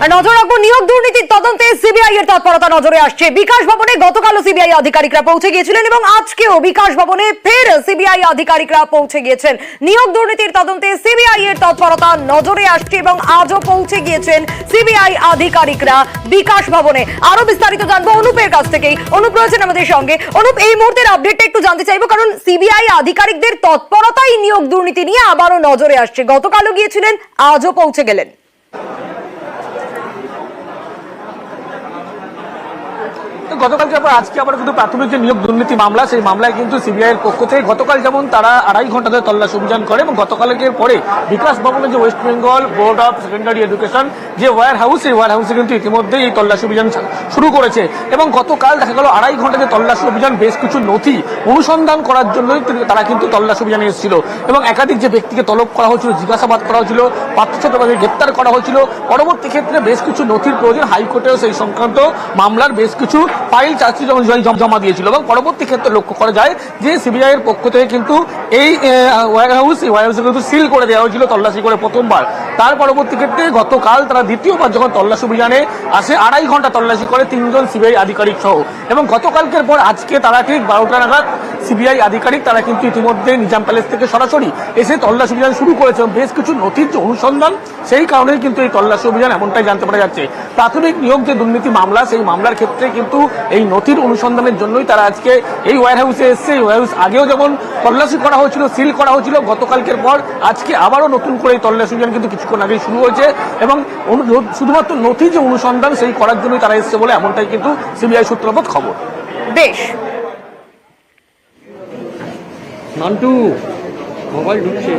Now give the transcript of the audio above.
নজর রাখবো নিয়োগ দুর্নীতির তদন্তে সিবিআই এর তৎপরতা নজরে আসছে। বিকাশ ভবনে গতকালও সিবিআই আধিকারিকরা পৌঁছে গিয়েছিলেন এবং আজকেও বিকাশ ভবনে ফের সিবিআই আধিকারিকরা পৌঁছে গিয়েছেন। নিয়োগ দুর্নীতির তদন্তে সিবিআই এর তৎপরতা নজরে আসছে এবং আজও পৌঁছে গিয়েছেন সিবিআই আধিকারিকরা বিকাশ ভবনে। আরো বিস্তারিত জানবো অনুপের কাছ থেকেই। অনুপ রয়েছেন আমাদের সঙ্গে। অনুপ, এই মুহূর্তের আপডেটটা একটু জানতে চাইবো, কারণ সিবিআই আধিকারিকদের তৎপরতাই নিয়োগ দুর্নীতি নিয়ে আবারও নজরে আসছে। গতকালও গিয়েছিলেন, আজও পৌঁছে গেলেন। গতকালকে আজকে আবার কিন্তু প্রাথমিক যে নিয়োগ দুর্নীতি মামলা, সেই মামলায় কিন্তু সিবিআই এর পক্ষ থেকে গতকাল যেমন তারা 2.5 ঘন্টা ধরে তল্লাশি অভিযান করে এবং গতকালকের পরে বিকাশ ভবনে যে West Bengal board of secondary education যে ওয়্যার হাউস, সেই ওয়্যার হাউসে কিন্তু ইতিমধ্যে এই তল্লাশি অভিযান শুরু করেছে এবং গতকাল দেখা গেল 2.5 ঘন্টা যে তল্লাশি অভিযান, বেশ কিছু নথি অনুসন্ধান করার জন্যই তারা কিন্তু তল্লাশি অভিযানে এসেছিল এবং একাধিক যে ব্যক্তিকে তলব করা হয়েছিল, জিজ্ঞাসাবাদ করা হয়েছিল, পার্থচট্টোপাধ্যায়কে গ্রেপ্তার করা হয়েছিল। পরবর্তী ক্ষেত্রে বেশ কিছু নথির প্রয়োজন, হাইকোর্টেও সেই সংক্রান্ত মামলার বেশ কিছু ফাইল চার্জশিট জমা দিয়েছিল এবং পরবর্তী ক্ষেত্রে লক্ষ্য করা যায় যে সিবিআই এর পক্ষ থেকে কিন্তু এই ওয়্যার হাউসে কিন্তু সিল করে দেওয়া হয়েছিল তল্লাশি করে প্রথমবার। তার পরবর্তী ক্ষেত্রে গতকাল তারা দ্বিতীয়বার যখন তল্লাশি অভিযানে আসে, 2.5 ঘন্টা তল্লাশি করে 3 জন সিবিআই আধিকারিক সহ এবং গতকালকের পর আজকে তারা ঠিক 12টা নাগাদ সিবিআই আধিকারিক তারা কিন্তু ইতিমধ্যে নিজাম প্যালেস থেকে সরাসরি এসে তল্লাশি অভিযান শুরু করেছে। বেশ কিছু নথির যে অনুসন্ধান, সেই কারণেই কিন্তু এই তল্লাশি অভিযান এমনটাই জানতে পারা যাচ্ছে। প্রাথমিক নিয়োগ যে দুর্নীতি মামলা, সেই মামলার ক্ষেত্রে কিন্তু এই নথির অনুসন্ধানের জন্যই তারা আজকে এই ওয়্যার হাউসে এসছে। এই ওয়্যার হাউস আগেও যেমন তল্লাশি করা হয়েছিল, সিল করা হয়েছিল, গতকালকের পর আজকে আবারও নতুন করে এই তল্লাশি অভিযান কিন্তু কিছুক্ষণ আগেই শুরু হয়েছে এবং শুধুমাত্র নথি যে অনুসন্ধান সেই করার জন্যই তারা এসছে বলে এমনটাই কিন্তু সিবিআই সূত্রপাত খবর। বেশ, নান্টু মোবাইল ঢুকছে।